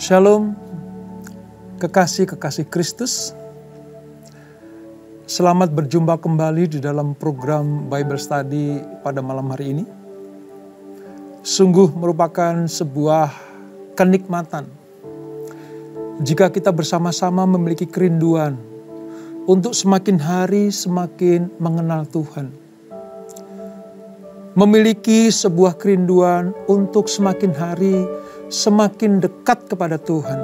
Shalom, kekasih-kekasih Kristus. Selamat berjumpa kembali di dalam program Bible Study pada malam hari ini. Sungguh merupakan sebuah kenikmatan jika kita bersama-sama memiliki kerinduan untuk semakin hari semakin mengenal Tuhan. Memiliki sebuah kerinduan untuk semakin hari semakin dekat kepada Tuhan.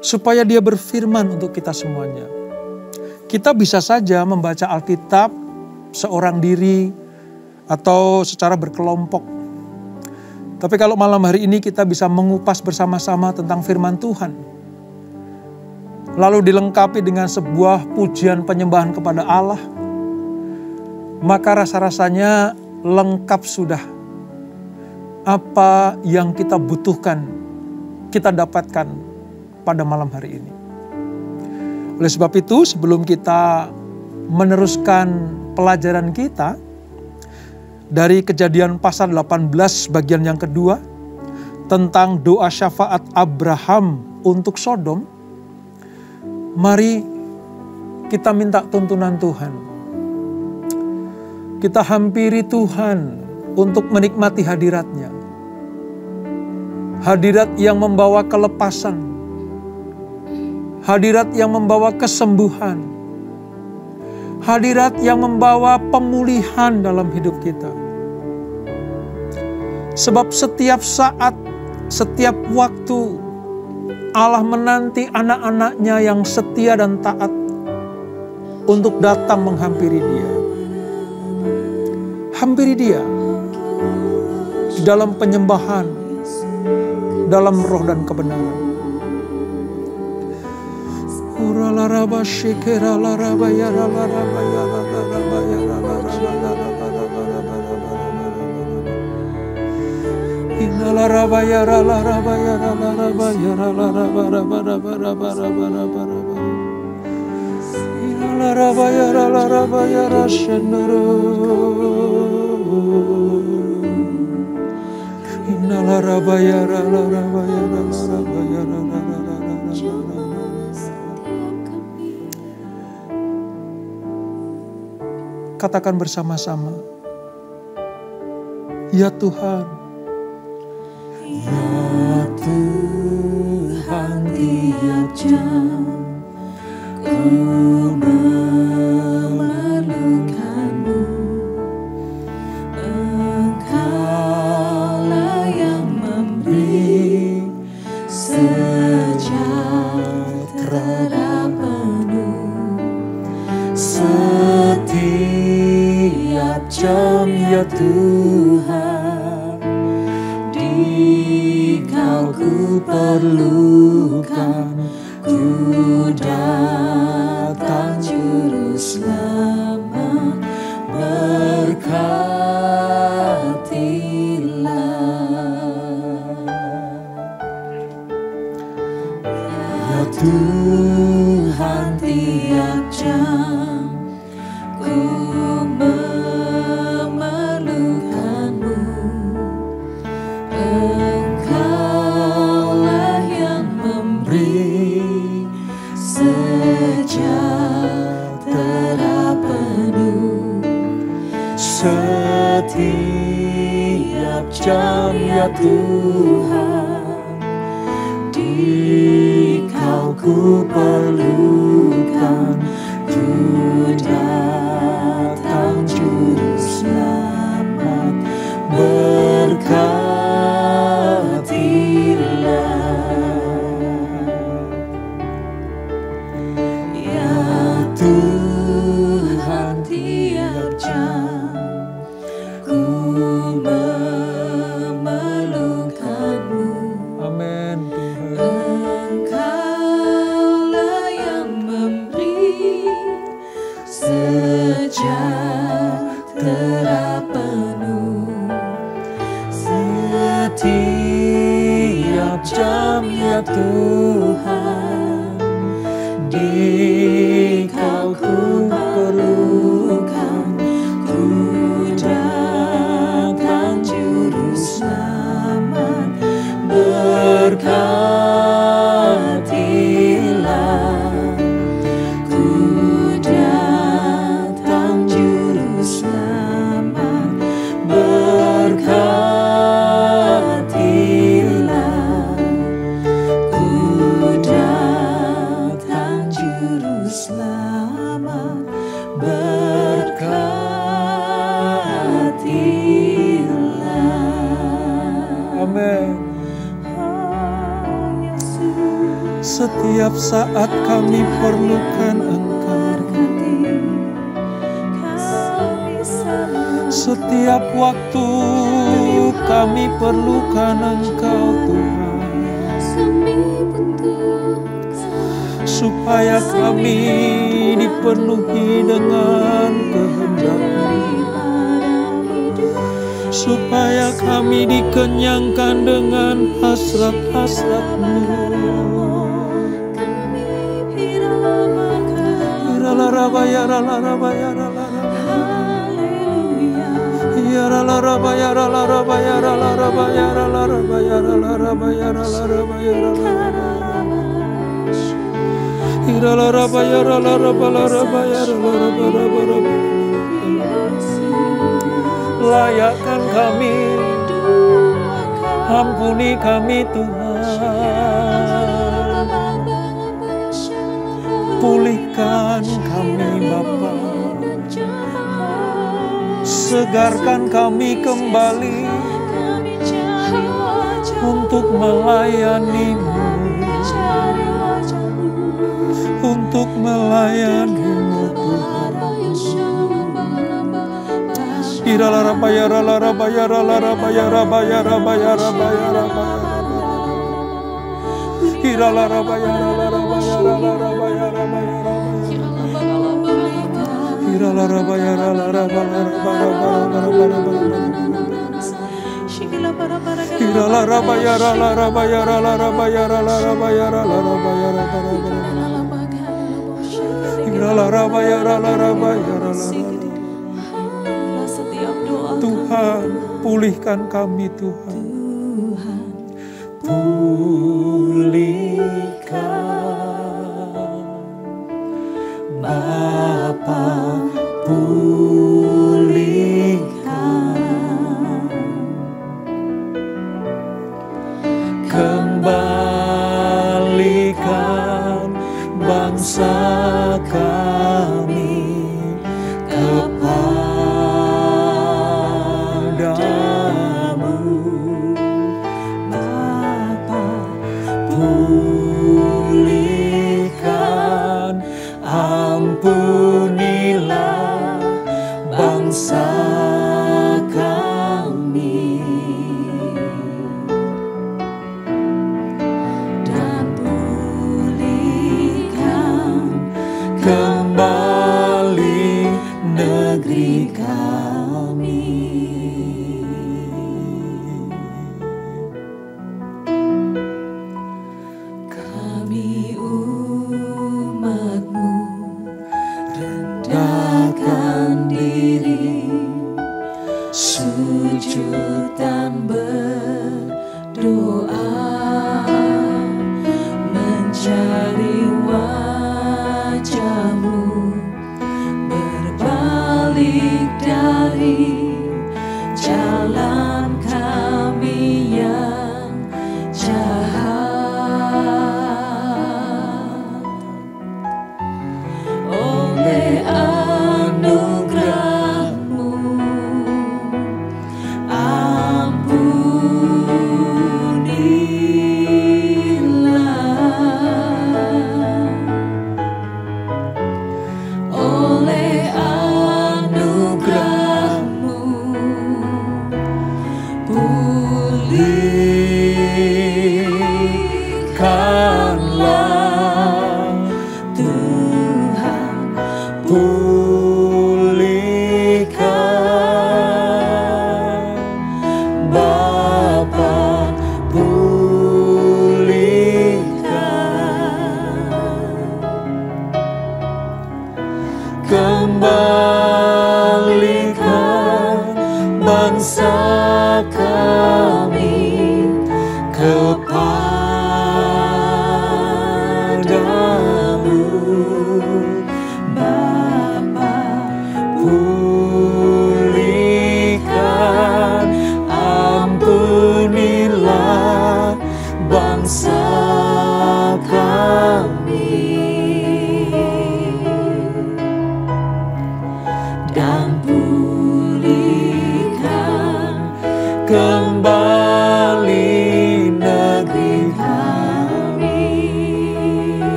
Supaya Dia berfirman untuk kita semuanya. Kita bisa saja membaca Alkitab seorang diri atau secara berkelompok. Tapi kalau malam hari ini kita bisa mengupas bersama-sama tentang firman Tuhan. Lalu dilengkapi dengan sebuah pujian penyembahan kepada Allah. Maka rasa-rasanya lengkap sudah. Apa yang kita butuhkan, kita dapatkan pada malam hari ini. Oleh sebab itu, sebelum kita meneruskan pelajaran kita dari Kejadian pasal 18 bagian yang kedua tentang doa syafaat Abraham untuk Sodom, mari kita minta tuntunan Tuhan. Kita hampiri Tuhan untuk menikmati hadirat-Nya. Hadirat yang membawa kelepasan. Hadirat yang membawa kesembuhan. Hadirat yang membawa pemulihan dalam hidup kita. Sebab setiap saat, setiap waktu, Allah menanti anak-anak-Nya yang setia dan taat untuk datang menghampiri Dia. Hampiri Dia di dalam penyembahan, dalam roh dan kebenaran. Katakan bersama-sama, ya Tuhan. Ya Tuhan, tiap jam ku memerlukan-Mu. Engkaulah yang memberi sejahtera penuh. Setiap jam ya Tuhan, di Kau ku perlukan. Ku datang Juru Selamat, berkatilah. Ya Tuhan, tiap jam ku memerlukan-Mu. Engkaulah yang memberi sejahtera penuh. Setiap jam ya Tuhan, di Kau ku perlukan. Ku datang Juru Selamat, berkatilah. Ya Tuhan, tiap jam ku memerlukan-Mu. Amin Tuhan. Engkaulah yang memberi sejahtera penuh. Setiap jam ya Tuhan, di Kau ku perlukan. Ku datang Juru Selamat, Amin. Setiap saat kami perlukan Engkau. Setiap waktu kami perlukan Engkau Tuhan. Supaya kami dipenuhi dengan kehendak-Mu, supaya kami dikenyangkan dengan hasrat-hasrat-Mu. Layakkan kami, ampuni kami Tuhan. Pulihkan kami Bapa, segarkan kami kembali untuk melayani-Mu, untuk melayani-Mu Tuhan. Tuhan, pulihkan kami Tuhan. Pulihkan Bapa, pulihkan, kembalikan bangsa kami kepada-Mu. Bapa, pulihkan, ampunilah bangsa kami, dan pulihkan kembali negeri kami. Kami umat-Mu rendahkan diri, sujud dan berdoa, mencari wajah-Mu, berbalik dari jalan kami yang jahat. Oleh anugerah-Mu, ampunilah. Oleh anugerah-Mu, pulihkanlah Tuhan, pulihkan Bapa, pulihkan, kembalikan bangsa kami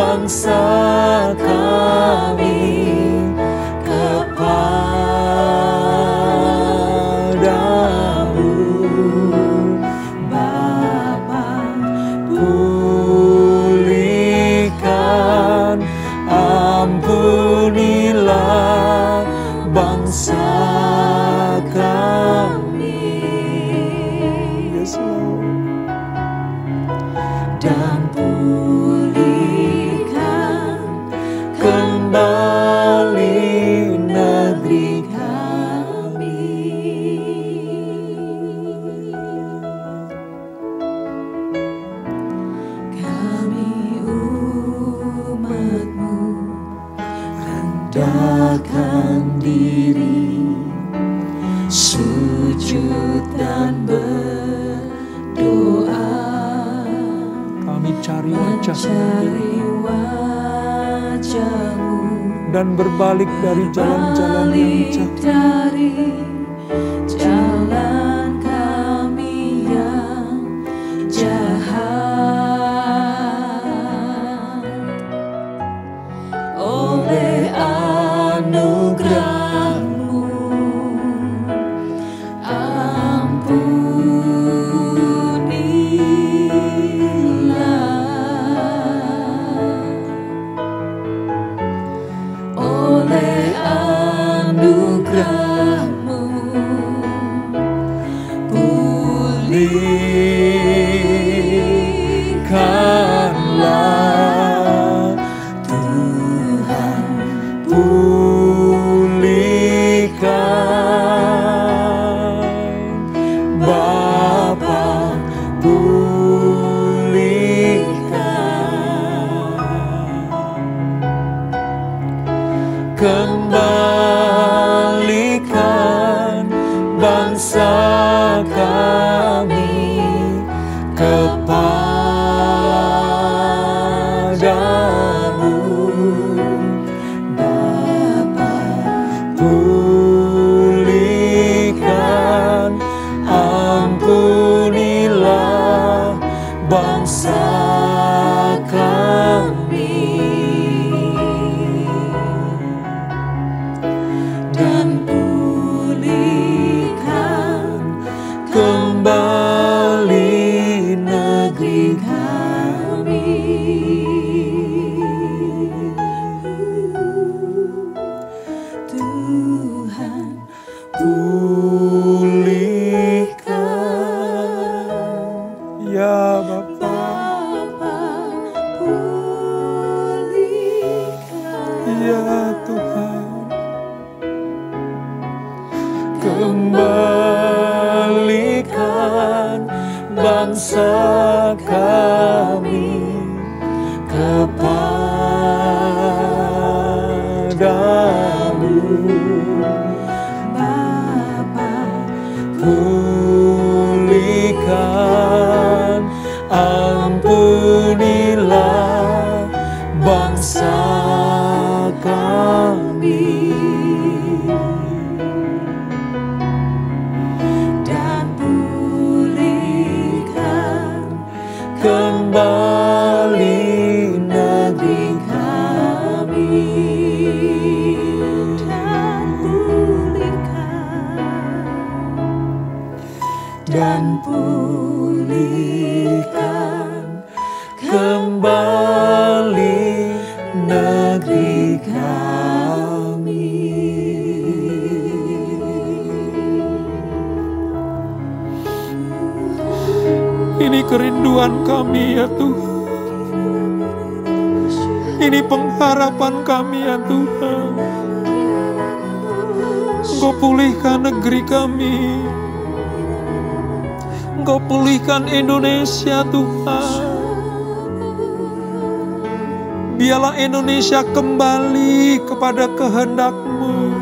bangsa kami kepadamu, Bapa. Pulihkan, ampunilah bangsa kami, Yes, Lord. dan pulihkan kembali negeri kami. Kami umat-Mu rendahkan diri, sujud dan berdoa, Kami cari wajah-Mu mencari wajah-Mu, dan berbalik dari jalan-jalan yang balik jahat. dari jalan kami yang jahat. Oleh anugerah-Mu, ampunilah. Oleh anugerah-Mu, pulihkanlah Tuhan, pulihkan Bapa, pulihkan, kembalikan bangsa kami kepadamu, Bapa. Pulihkan, ampunilah bangsa kami, dan pulihkan kembali negeri kami. Tuhan, pulihkan Ya Bapa, Bapa, pulihkan, ya Tuhan. kembalikan bangsa kami kepadamu, Bapa. Pulihkan, ampunilah bangsa kami, dan pulihkan kembali negeri kami, dan pulihkan kembali negeri kami. Ini kerinduan kami ya Tuhan. Ini pengharapan kami ya Tuhan. Engkau pulihkan negeri kami. Engkau pulihkan Indonesia Tuhan. Biarlah Indonesia kembali kepada kehendak-Mu.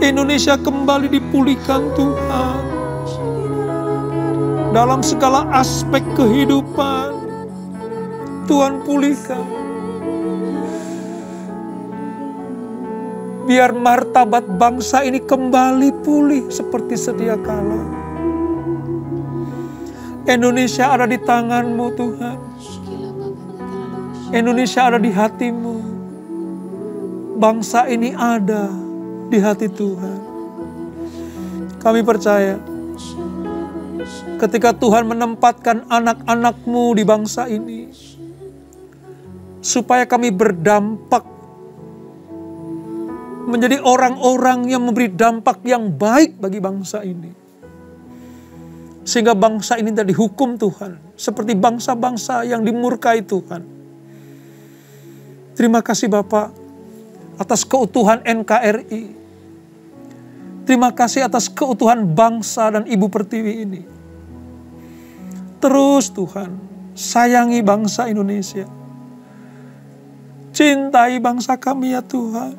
Indonesia kembali dipulihkan Tuhan. Dalam segala aspek kehidupan, Tuhan pulihkan. Biar martabat bangsa ini kembali pulih seperti sedia kala. Indonesia ada di tangan-Mu Tuhan. Indonesia ada di hatimu. Bangsa ini ada di hati Tuhan. Kami percaya ketika Tuhan menempatkan anak-anak-Mu di bangsa ini, supaya kami berdampak menjadi orang-orang yang memberi dampak yang baik bagi bangsa ini. Sehingga bangsa ini tidak dihukum Tuhan, seperti bangsa-bangsa yang dimurkai Tuhan. Terima kasih Bapak atas keutuhan NKRI. Terima kasih atas keutuhan bangsa dan Ibu Pertiwi ini. Terus Tuhan, sayangi bangsa Indonesia. Cintai bangsa kami ya Tuhan.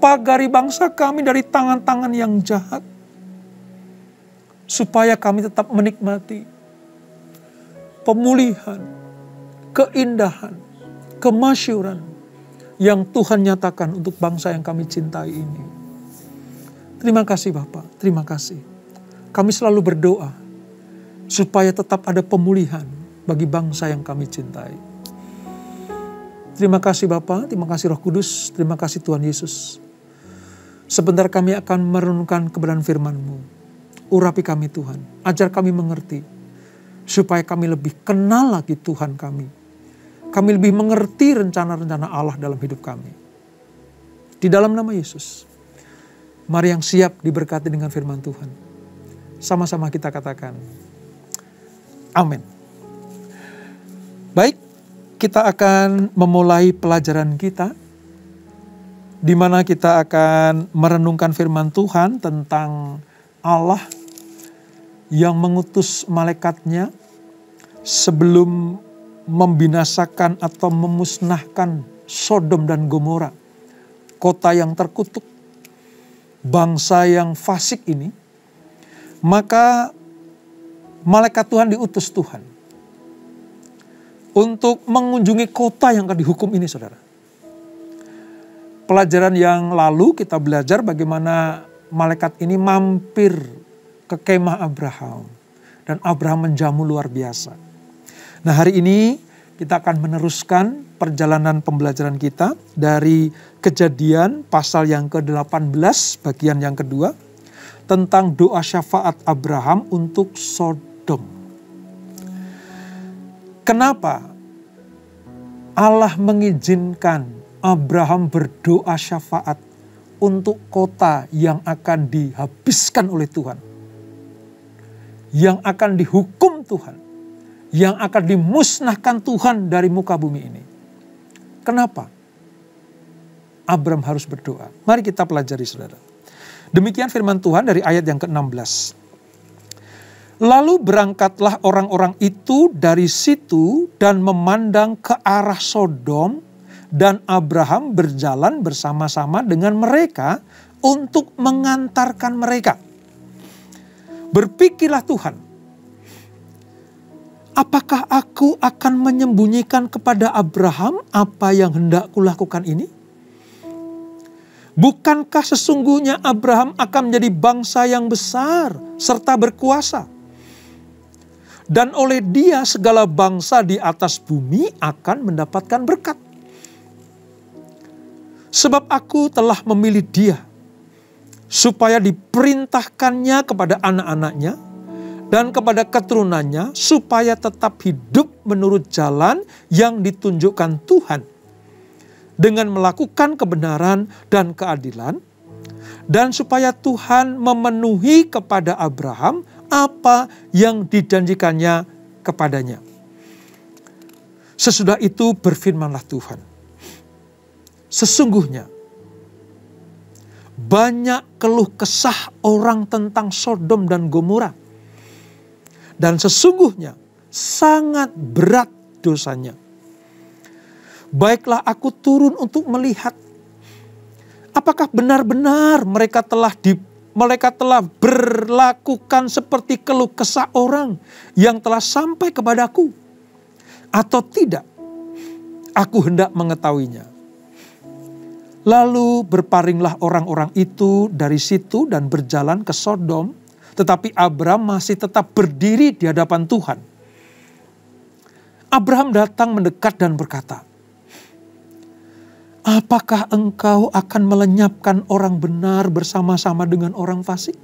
Pagari bangsa kami dari tangan-tangan yang jahat. Supaya kami tetap menikmati pemulihan, keindahan, kemasyuran yang Tuhan nyatakan untuk bangsa yang kami cintai ini. Terima kasih Bapak, terima kasih. Kami selalu berdoa supaya tetap ada pemulihan bagi bangsa yang kami cintai. Terima kasih Bapak, terima kasih Roh Kudus, terima kasih Tuhan Yesus. Sebentar kami akan merenungkan kebenaran firman-Mu. Urapi kami Tuhan, ajar kami mengerti, supaya kami lebih kenal lagi Tuhan kami. Kami lebih mengerti rencana-rencana Allah dalam hidup kami. Di dalam nama Yesus, mari yang siap diberkati dengan firman Tuhan. Sama-sama kita katakan, amin. Baik, kita akan memulai pelajaran kita, di mana kita akan merenungkan firman Tuhan tentang Allah yang mengutus malaikatnya sebelum membinasakan atau memusnahkan Sodom dan Gomora, kota yang terkutuk, bangsa yang fasik ini. Maka malaikat Tuhan diutus Tuhan untuk mengunjungi kota yang akan dihukum ini, saudara. Pelajaran yang lalu kita belajar bagaimana malaikat ini mampir ke kemah Abraham. Dan Abraham menjamu luar biasa. Nah, hari ini kita akan meneruskan perjalanan pembelajaran kita dari Kejadian pasal yang ke-18 bagian yang kedua. Tentang doa syafaat Abraham untuk Sodom. Kenapa Allah mengizinkan Abraham berdoa syafaat untuk kota yang akan dihabiskan oleh Tuhan, yang akan dihukum Tuhan, yang akan dimusnahkan Tuhan dari muka bumi ini? Kenapa Abraham harus berdoa? Mari kita pelajari, saudara. Demikian firman Tuhan dari ayat yang ke-16. Lalu berangkatlah orang-orang itu dari situ dan memandang ke arah Sodom, dan Abraham berjalan bersama-sama dengan mereka untuk mengantarkan mereka. Berpikirlah Tuhan, apakah aku akan menyembunyikan kepada Abraham apa yang hendak kulakukan ini? Bukankah sesungguhnya Abraham akan menjadi bangsa yang besar serta berkuasa? Dan oleh dia segala bangsa di atas bumi akan mendapatkan berkat. Sebab aku telah memilih dia, supaya diperintahkannya kepada anak-anaknya dan kepada keturunannya, supaya tetap hidup menurut jalan yang ditunjukkan Tuhan, dengan melakukan kebenaran dan keadilan, dan supaya Tuhan memenuhi kepada Abraham apa yang dijanjikannya kepadanya. Sesudah itu berfirmanlah Tuhan, sesungguhnya banyak keluh kesah orang tentang Sodom dan Gomora, dan sesungguhnya sangat berat dosanya. Baiklah aku turun untuk melihat apakah benar-benar mereka telah berlakukan seperti keluh kesah orang yang telah sampai kepadaku, atau tidak. Aku hendak mengetahuinya. Lalu berparinglah orang-orang itu dari situ dan berjalan ke Sodom, tetapi Abraham masih tetap berdiri di hadapan Tuhan. Abraham datang mendekat dan berkata, apakah engkau akan melenyapkan orang benar bersama-sama dengan orang fasik?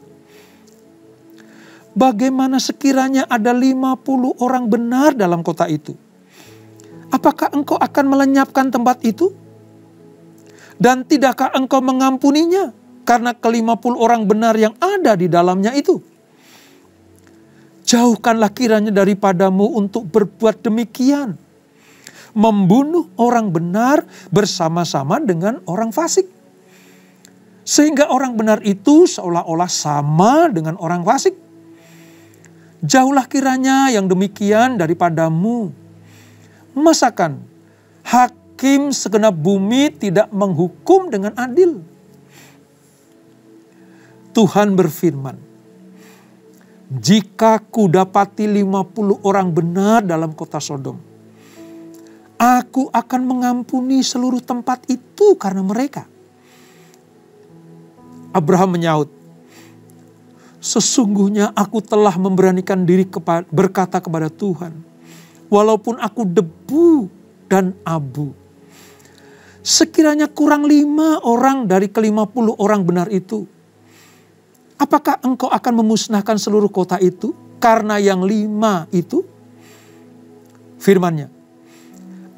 Bagaimana sekiranya ada 50 orang benar dalam kota itu? Apakah engkau akan melenyapkan tempat itu? Dan tidakkah engkau mengampuninya karena ke-50 orang benar yang ada di dalamnya itu? Jauhkanlah kiranya daripadamu untuk berbuat demikian, membunuh orang benar bersama-sama dengan orang fasik. Sehingga orang benar itu seolah-olah sama dengan orang fasik. Jauhlah kiranya yang demikian daripadamu. Masakan hakim segenap bumi tidak menghukum dengan adil? Tuhan berfirman, jika kudapati 50 orang benar dalam kota Sodom, aku akan mengampuni seluruh tempat itu karena mereka. Abraham menyaut, sesungguhnya aku telah memberanikan diri berkata kepada Tuhan, walaupun aku debu dan abu. Sekiranya kurang 5 orang dari ke-50 orang benar itu, apakah engkau akan memusnahkan seluruh kota itu karena yang 5 itu? Firman-Nya,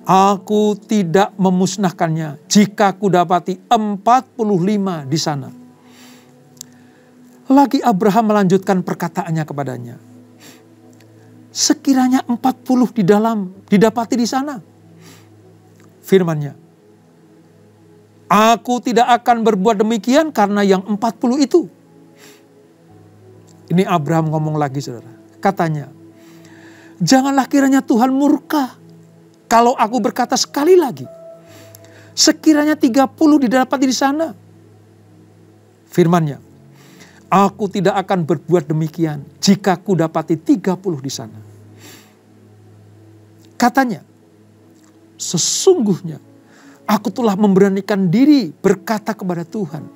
aku tidak memusnahkannya jika kudapati 45 di sana. Lagi Abraham melanjutkan perkataannya kepadanya, sekiranya 40 didapati di sana. Firman-Nya, aku tidak akan berbuat demikian karena yang 40 itu. Ini Abraham ngomong lagi, saudara. Katanya, janganlah kiranya Tuhan murka kalau aku berkata sekali lagi, sekiranya 30 didapati di sana. Firman-Nya, aku tidak akan berbuat demikian jika kudapati 30 di sana. Katanya, sesungguhnya aku telah memberanikan diri berkata kepada Tuhan,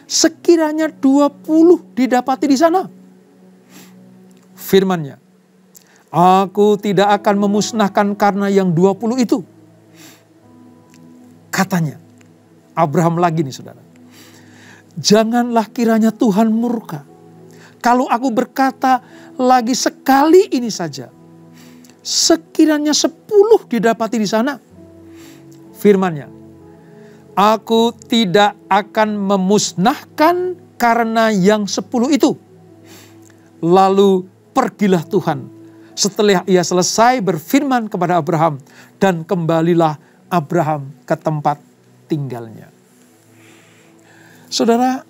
sekiranya 20 didapati di sana. Firman-Nya, aku tidak akan memusnahkan karena yang 20 itu. Katanya, Abraham lagi nih, saudara. Janganlah kiranya Tuhan murka kalau aku berkata lagi sekali ini saja, sekiranya 10 didapati di sana. Firman-Nya, aku tidak akan memusnahkan karena yang 10 itu. Lalu pergilah Tuhan setelah ia selesai berfirman kepada Abraham, dan kembalilah Abraham ke tempat tinggalnya. Saudara,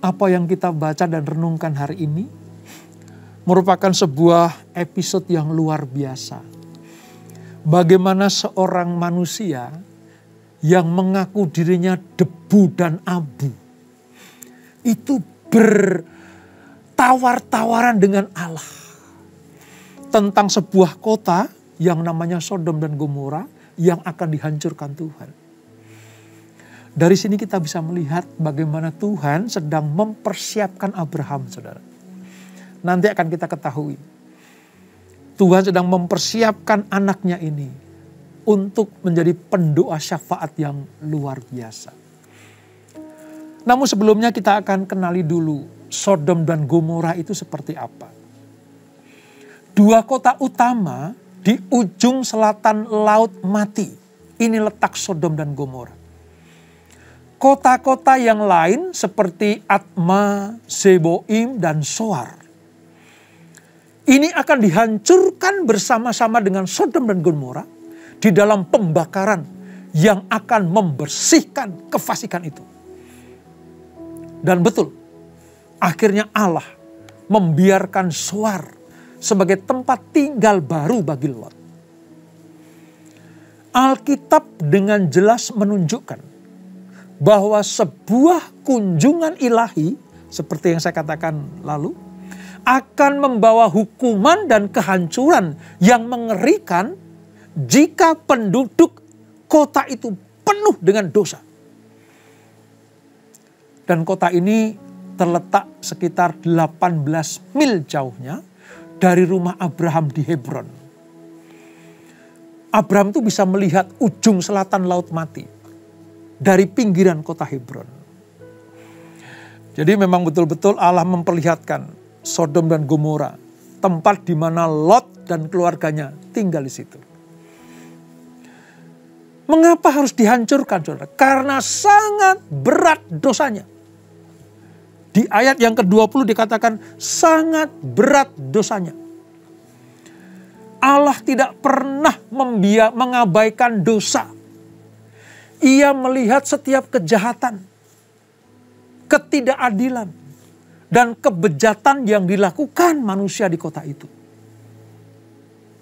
apa yang kita baca dan renungkan hari ini merupakan sebuah episode yang luar biasa. Bagaimana seorang manusia yang mengaku dirinya debu dan abu itu bertawar-tawaran dengan Allah tentang sebuah kota yang namanya Sodom dan Gomora yang akan dihancurkan Tuhan. Dari sini kita bisa melihat bagaimana Tuhan sedang mempersiapkan Abraham, saudara. Nanti akan kita ketahui. Tuhan sedang mempersiapkan anaknya ini untuk menjadi pendoa syafaat yang luar biasa. Namun sebelumnya kita akan kenali dulu Sodom dan Gomora itu seperti apa. 2 kota utama di ujung selatan Laut Mati. Ini letak Sodom dan Gomora. Kota-kota yang lain seperti Atma, Zeboim, dan Soar, ini akan dihancurkan bersama-sama dengan Sodom dan Gomora di dalam pembakaran yang akan membersihkan kefasikan itu. Dan betul, akhirnya Allah membiarkan Soar sebagai tempat tinggal baru bagi Lot. Alkitab dengan jelas menunjukkan bahwa sebuah kunjungan ilahi, seperti yang saya katakan lalu, akan membawa hukuman dan kehancuran yang mengerikan jika penduduk kota itu penuh dengan dosa. Dan kota ini terletak sekitar 18 mil jauhnya dari rumah Abraham di Hebron. Abraham itu bisa melihat ujung selatan Laut Mati dari pinggiran kota Hebron. Jadi memang betul-betul Allah memperlihatkan Sodom dan Gomora, tempat di mana Lot dan keluarganya tinggal di situ. Mengapa harus dihancurkan, saudara? Karena sangat berat dosanya. Di ayat yang ke-20 dikatakan sangat berat dosanya. Allah tidak pernah mengabaikan dosa. Ia melihat setiap kejahatan, ketidakadilan, dan kebejatan yang dilakukan manusia di kota itu.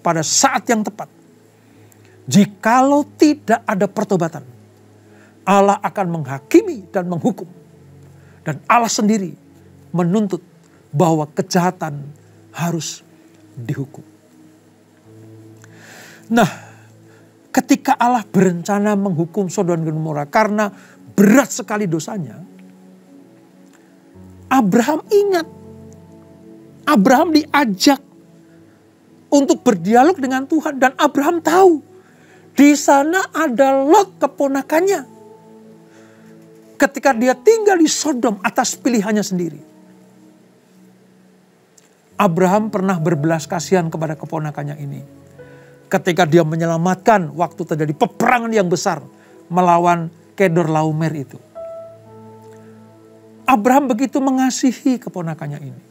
Pada saat yang tepat, jikalau tidak ada pertobatan, Allah akan menghakimi dan menghukum. Dan Allah sendiri menuntut bahwa kejahatan harus dihukum. Nah, ketika Allah berencana menghukum Sodom dan Gomora karena berat sekali dosanya, Abraham ingat. Abraham diajak untuk berdialog dengan Tuhan. Dan Abraham tahu di sana ada Lot keponakannya. Ketika dia tinggal di Sodom atas pilihannya sendiri. Abraham pernah berbelas kasihan kepada keponakannya ini. Ketika dia menyelamatkan waktu terjadi peperangan yang besar melawan Kedorlaomer itu. Abraham begitu mengasihi keponakannya ini.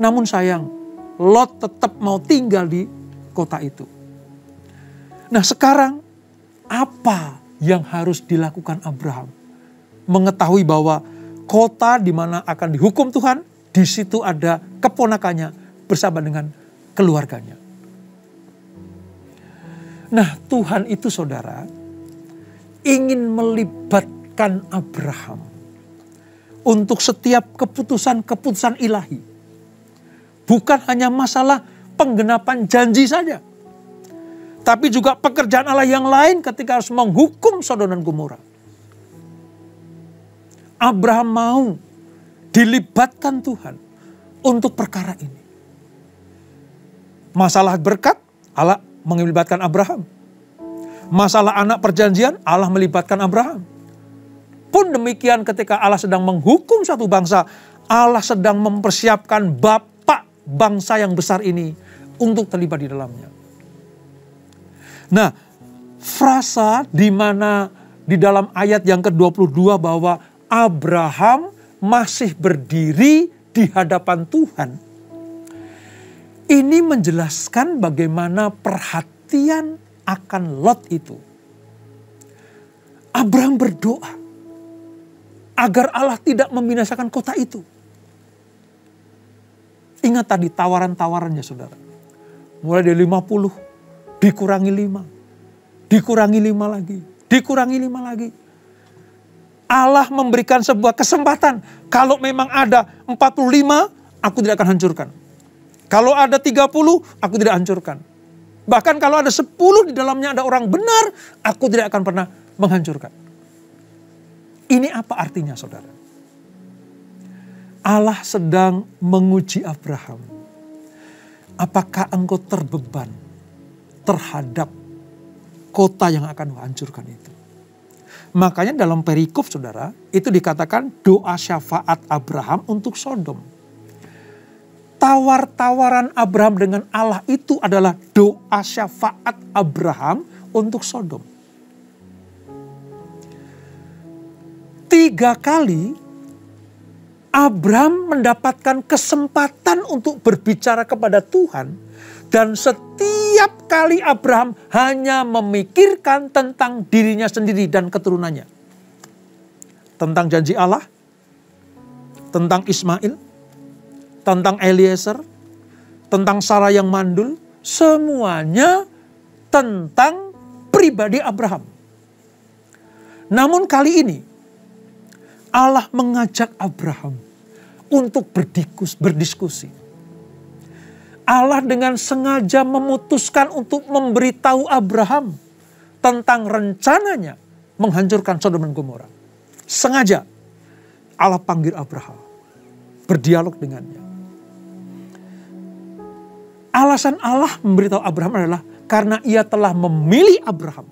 Namun sayang, Lot tetap mau tinggal di kota itu. Nah sekarang, apa yang harus dilakukan Abraham? Mengetahui bahwa kota di mana akan dihukum Tuhan, di situ ada keponakannya bersama dengan keluarganya. Nah Tuhan itu saudara, ingin melibatkan Abraham untuk setiap keputusan-keputusan ilahi. Bukan hanya masalah penggenapan janji saja. Tapi juga pekerjaan Allah yang lain ketika harus menghukum Sodom dan Gomora. Abraham mau dilibatkan Tuhan untuk perkara ini. Masalah berkat, Allah melibatkan Abraham. Masalah anak perjanjian, Allah melibatkan Abraham. Pun demikian ketika Allah sedang menghukum satu bangsa, Allah sedang mempersiapkan bapak bangsa yang besar ini untuk terlibat di dalamnya. Nah, frasa di mana di dalam ayat yang ke-22 bahwa Abraham masih berdiri di hadapan Tuhan. Ini menjelaskan bagaimana perhatian akan Lot itu. Abraham berdoa agar Allah tidak membinasakan kota itu. Ingat tadi tawaran-tawarannya saudara. Mulai dari 50. Dikurangi 5. Dikurangi 5 lagi. Dikurangi 5 lagi. Allah memberikan sebuah kesempatan. Kalau memang ada 45, aku tidak akan hancurkan. Kalau ada 30, aku tidak hancurkan. Bahkan kalau ada 10 di dalamnya ada orang benar, aku tidak akan pernah menghancurkan. Ini apa artinya saudara? Allah sedang menguji Abraham. Apakah engkau terbeban terhadap kota yang akan dihancurkan itu? Makanya dalam perikop saudara, itu dikatakan doa syafaat Abraham untuk Sodom. Tawar-tawaran Abraham dengan Allah itu adalah doa syafaat Abraham untuk Sodom. 3 kali Abraham mendapatkan kesempatan untuk berbicara kepada Tuhan. Dan setiap kali Abraham hanya memikirkan tentang dirinya sendiri dan keturunannya. Tentang janji Allah, tentang Ismail, tentang Eliezer, tentang Sarah yang mandul. Semuanya tentang pribadi Abraham. Namun kali ini Allah mengajak Abraham untuk berdiskusi. Allah dengan sengaja memutuskan untuk memberitahu Abraham tentang rencananya menghancurkan Sodom dan Gomora. Sengaja Allah panggil Abraham, berdialog dengannya. Alasan Allah memberitahu Abraham adalah karena ia telah memilih Abraham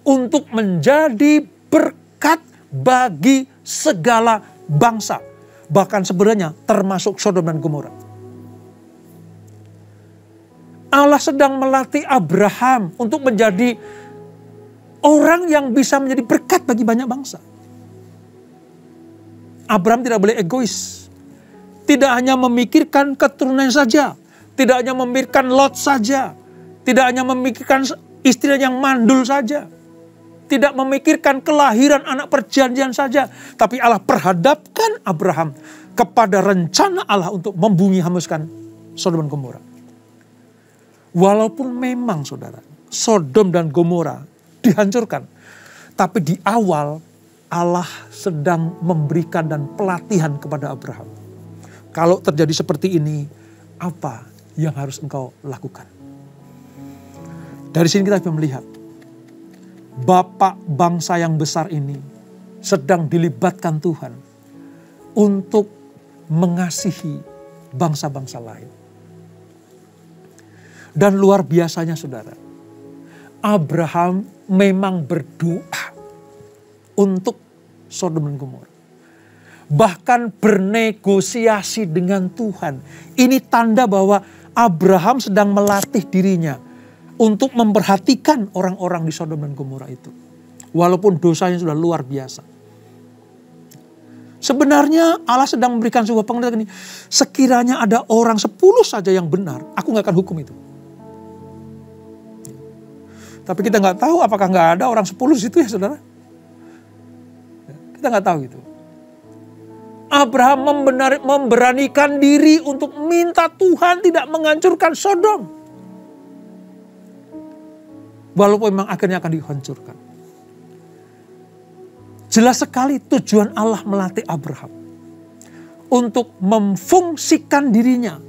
untuk menjadi berkat bagi segala bangsa. Bahkan sebenarnya termasuk Sodom dan Gomora. Allah sedang melatih Abraham untuk menjadi orang yang bisa menjadi berkat bagi banyak bangsa. Abraham tidak boleh egois. Tidak hanya memikirkan keturunan saja. Tidak hanya memikirkan Lot saja. Tidak hanya memikirkan istri yang mandul saja. Tidak memikirkan kelahiran anak perjanjian saja. Tapi Allah perhadapkan Abraham kepada rencana Allah untuk membumi hanguskan Sodom dan Gomora. Walaupun memang saudara, Sodom dan Gomora dihancurkan. Tapi di awal Allah sedang memberikan dan pelatihan kepada Abraham. Kalau terjadi seperti ini, apa yang harus engkau lakukan? Dari sini kita bisa melihat Bapak bangsa yang besar ini sedang dilibatkan Tuhan untuk mengasihi bangsa-bangsa lain. Dan luar biasanya saudara, Abraham memang berdoa untuk Sodom dan Gomora. Bahkan bernegosiasi dengan Tuhan. Ini tanda bahwa Abraham sedang melatih dirinya untuk memperhatikan orang-orang di Sodom dan Gomora itu. Walaupun dosanya sudah luar biasa. Sebenarnya Allah sedang memberikan sebuah pengertian ini. Sekiranya ada orang 10 saja yang benar, aku gak akan hukum itu. Tapi kita gak tahu apakah gak ada orang 10 di situ ya saudara. Kita gak tahu itu. Abraham memberanikan diri untuk minta Tuhan tidak menghancurkan Sodom. Walaupun memang akhirnya akan dihancurkan. Jelas sekali tujuan Allah melatih Abraham untuk memfungsikan dirinya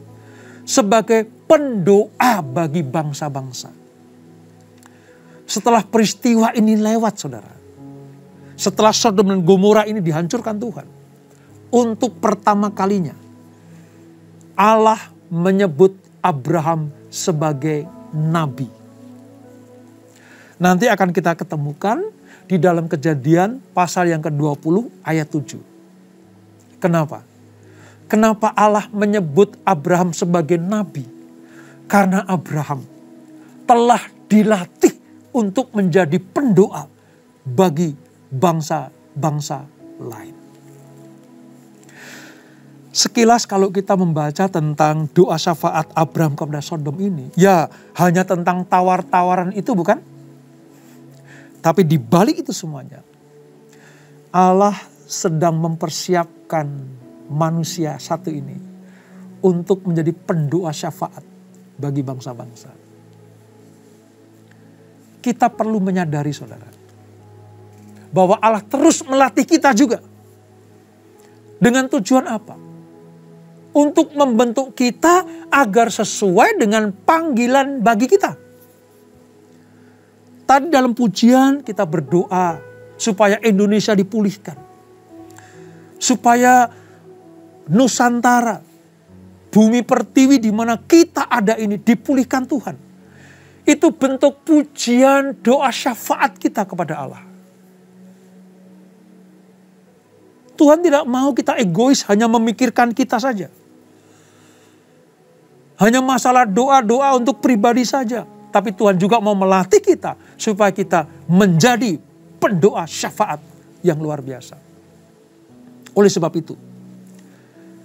sebagai pendoa bagi bangsa-bangsa. Setelah peristiwa ini lewat saudara. Setelah Sodom dan Gomora ini dihancurkan Tuhan. Untuk pertama kalinya Allah menyebut Abraham sebagai nabi. Nanti akan kita ketemukan di dalam Kejadian pasal yang ke-20 ayat 7. Kenapa? Kenapa Allah menyebut Abraham sebagai nabi? Karena Abraham telah dilatih untuk menjadi pendoa bagi bangsa-bangsa lain. Sekilas kalau kita membaca tentang doa syafaat Abraham kepada Sodom ini, ya hanya tentang tawar-tawaran itu bukan? Tapi di balik itu semuanya, Allah sedang mempersiapkan manusia satu ini untuk menjadi pendoa syafaat bagi bangsa-bangsa. Kita perlu menyadari saudara, bahwa Allah terus melatih kita juga. Dengan tujuan apa? Untuk membentuk kita agar sesuai dengan panggilan bagi kita. Tadi dalam pujian kita berdoa supaya Indonesia dipulihkan. Supaya Nusantara, bumi pertiwi di mana kita ada ini dipulihkan Tuhan. Itu bentuk pujian doa syafaat kita kepada Allah. Tuhan tidak mau kita egois hanya memikirkan kita saja. Hanya masalah doa-doa untuk pribadi saja. Tapi Tuhan juga mau melatih kita supaya kita menjadi pendoa syafaat yang luar biasa. Oleh sebab itu,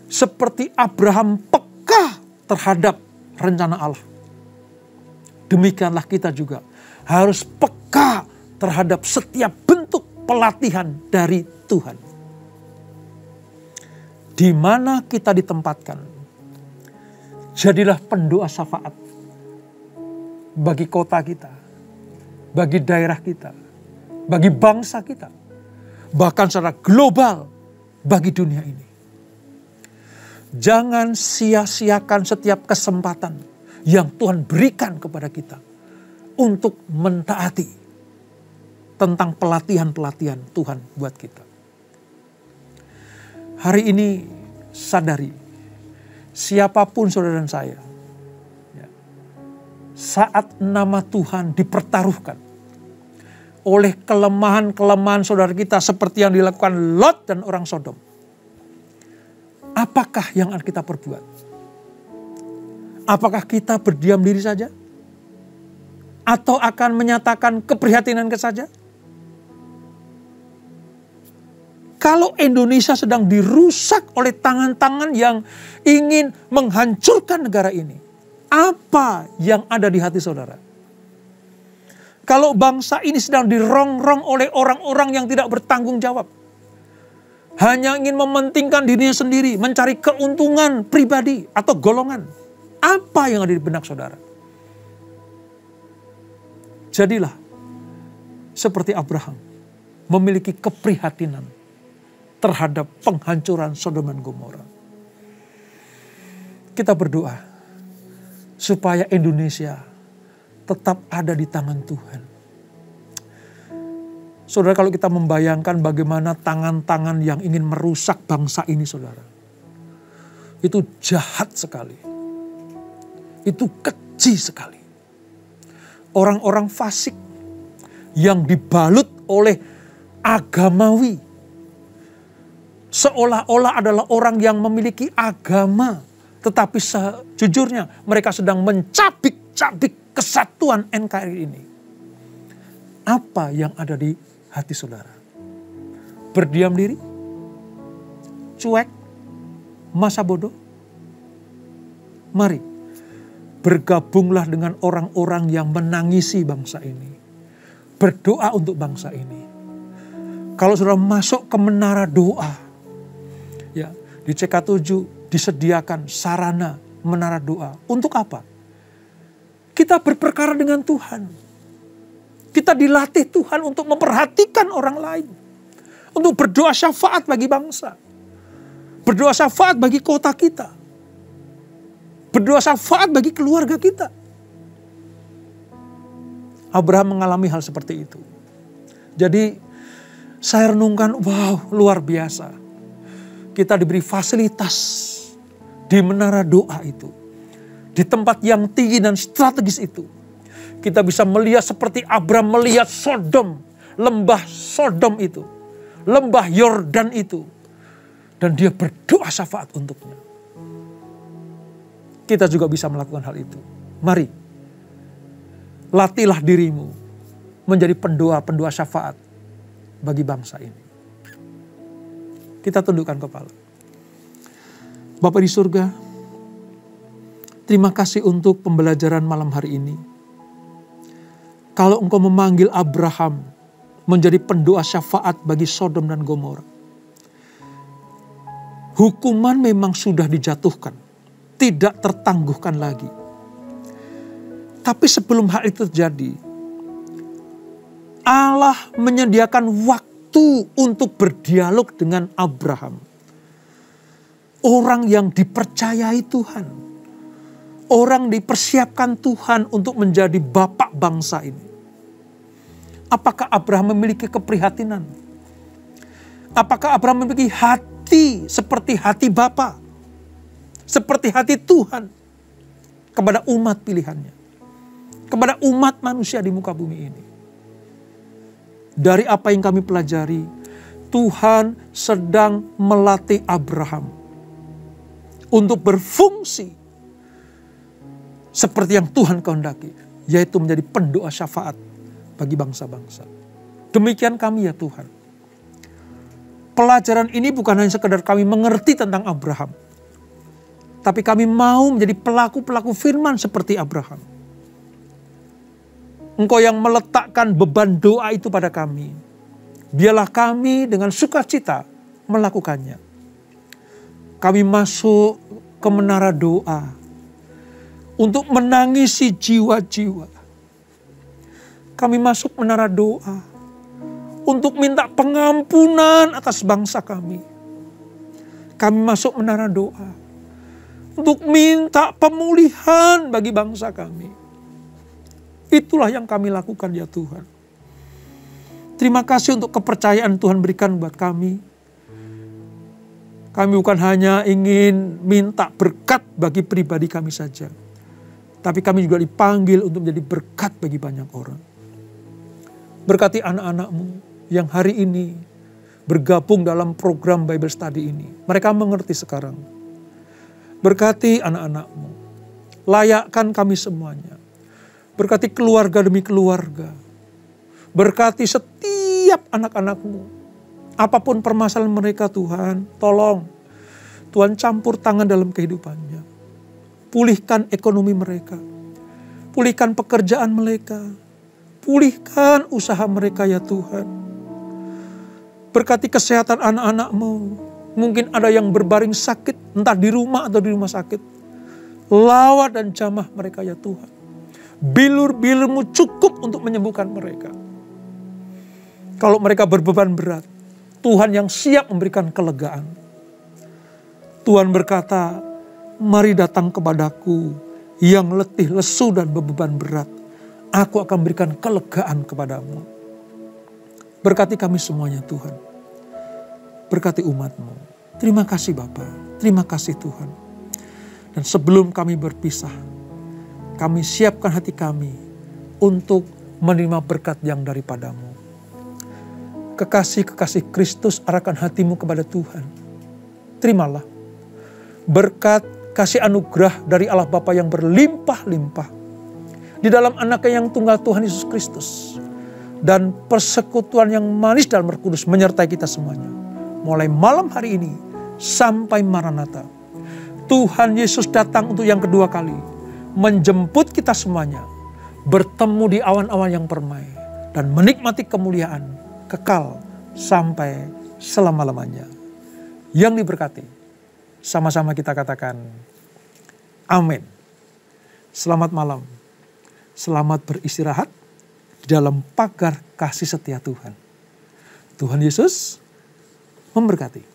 seperti Abraham peka terhadap rencana Allah, demikianlah kita juga harus peka terhadap setiap bentuk pelatihan dari Tuhan. Di mana kita ditempatkan, jadilah pendoa syafaat bagi kota kita, bagi daerah kita, bagi bangsa kita, bahkan secara global bagi dunia ini. Jangan sia-siakan setiap kesempatan yang Tuhan berikan kepada kita untuk mentaati tentang pelatihan-pelatihan Tuhan buat kita. Hari ini sadari, siapapun saudara dan saya, saat nama Tuhan dipertaruhkan oleh kelemahan-kelemahan saudara kita seperti yang dilakukan Lot dan orang Sodom. Apakah yang akan kita perbuat? Apakah kita berdiam diri saja? Atau akan menyatakan keprihatinan saja? Kalau Indonesia sedang dirusak oleh tangan-tangan yang ingin menghancurkan negara ini, apa yang ada di hati saudara? Kalau bangsa ini sedang dirongrong oleh orang-orang yang tidak bertanggung jawab, hanya ingin mementingkan dirinya sendiri, mencari keuntungan pribadi atau golongan, apa yang ada di benak saudara? Jadilah seperti Abraham, memiliki keprihatinan terhadap penghancuran Sodom dan Gomora. Kita berdoa supaya Indonesia tetap ada di tangan Tuhan. Saudara, kalau kita membayangkan bagaimana tangan-tangan yang ingin merusak bangsa ini, saudara, itu jahat sekali. Itu keji sekali. Orang-orang fasik yang dibalut oleh agamawi, seolah-olah adalah orang yang memiliki agama, tetapi sejujurnya mereka sedang mencabik-cabik kesatuan NKRI ini. Apa yang ada di hati saudara? Berdiam diri? Cuek? Masa bodoh? Mari bergabunglah dengan orang-orang yang menangisi bangsa ini. Berdoa untuk bangsa ini. Kalau saudara masuk ke menara doa, ya, di CK7 disediakan sarana menara doa. Untuk apa? Kita berperkara dengan Tuhan. Kita dilatih Tuhan untuk memperhatikan orang lain. Untuk berdoa syafaat bagi bangsa. Berdoa syafaat bagi kota kita. Berdoa syafaat bagi keluarga kita. Abraham mengalami hal seperti itu. Jadi saya renungkan, wow, luar biasa. Kita diberi fasilitas di menara doa itu. Di tempat yang tinggi dan strategis itu. Kita bisa melihat seperti Abraham melihat Sodom. Lembah Sodom itu. Lembah Yordan itu. Dan dia berdoa syafaat untuknya. Kita juga bisa melakukan hal itu. Mari. Latihlah dirimu menjadi pendoa-pendoa syafaat bagi bangsa ini. Kita tundukkan kepala. Bapa di surga, terima kasih untuk pembelajaran malam hari ini. Kalau Engkau memanggil Abraham menjadi pendoa syafaat bagi Sodom dan Gomora, hukuman memang sudah dijatuhkan, tidak tertangguhkan lagi. Tapi sebelum hal itu terjadi, Allah menyediakan waktu untuk berdialog dengan Abraham. Orang yang dipercayai Tuhan. Orang dipersiapkan Tuhan untuk menjadi bapak bangsa ini. Apakah Abraham memiliki keprihatinan? Apakah Abraham memiliki hati seperti hati Bapa? Seperti hati Tuhan kepada umat pilihannya. Kepada umat manusia di muka bumi ini. Dari apa yang kami pelajari, Tuhan sedang melatih Abraham untuk berfungsi seperti yang Tuhan kehendaki, yaitu menjadi pendoa syafaat bagi bangsa-bangsa. Demikian kami ya Tuhan. Pelajaran ini bukan hanya sekedar kami mengerti tentang Abraham, tapi kami mau menjadi pelaku-pelaku firman seperti Abraham. Engkau yang meletakkan beban doa itu pada kami. Biarlah kami dengan sukacita melakukannya. Kami masuk ke menara doa untuk menangisi jiwa-jiwa. Kami masuk menara doa untuk minta pengampunan atas bangsa kami. Kami masuk menara doa untuk minta pemulihan bagi bangsa kami. Itulah yang kami lakukan ya Tuhan. Terima kasih untuk kepercayaan Tuhan berikan buat kami. Kami bukan hanya ingin minta berkat bagi pribadi kami saja. Tapi kami juga dipanggil untuk menjadi berkat bagi banyak orang. Berkati anak-anak-Mu yang hari ini bergabung dalam program Bible Study ini. Mereka mengerti sekarang. Berkati anak-anak-Mu. Layakkan kami semuanya. Berkati keluarga demi keluarga. Berkati setiap anak-anak-Mu. Apapun permasalahan mereka Tuhan, tolong. Tuhan campur tangan dalam kehidupannya. Pulihkan ekonomi mereka. Pulihkan pekerjaan mereka. Pulihkan usaha mereka ya Tuhan. Berkati kesehatan anak-anak-Mu. Mungkin ada yang berbaring sakit, entah di rumah atau di rumah sakit. Lawat dan jamah mereka ya Tuhan. Bilur-bilur-Mu cukup untuk menyembuhkan mereka. Kalau mereka berbeban berat, Tuhan yang siap memberikan kelegaan. Tuhan berkata, mari datang kepadaku yang letih, lesu dan beban berat. Aku akan berikan kelegaan kepadamu. Berkati kami semuanya Tuhan. Berkati umat-Mu. Terima kasih Bapa. Terima kasih Tuhan. Dan sebelum kami berpisah, kami siapkan hati kami untuk menerima berkat yang daripadamu. Kekasih-kekasih Kristus, arahkan hatimu kepada Tuhan. Terimalah berkat kasih anugerah dari Allah Bapa yang berlimpah-limpah di dalam Anaknya yang tunggal Tuhan Yesus Kristus, dan persekutuan yang manis dalam Roh Kudus menyertai kita semuanya mulai malam hari ini sampai Maranatha. Tuhan Yesus datang untuk yang kedua kali, menjemput kita semuanya bertemu di awan-awan yang permai dan menikmati kemuliaan kekal sampai selama-lamanya. Yang diberkati, sama-sama kita katakan amin. Selamat malam. Selamat beristirahat di dalam pagar kasih setia Tuhan. Tuhan Yesus memberkati.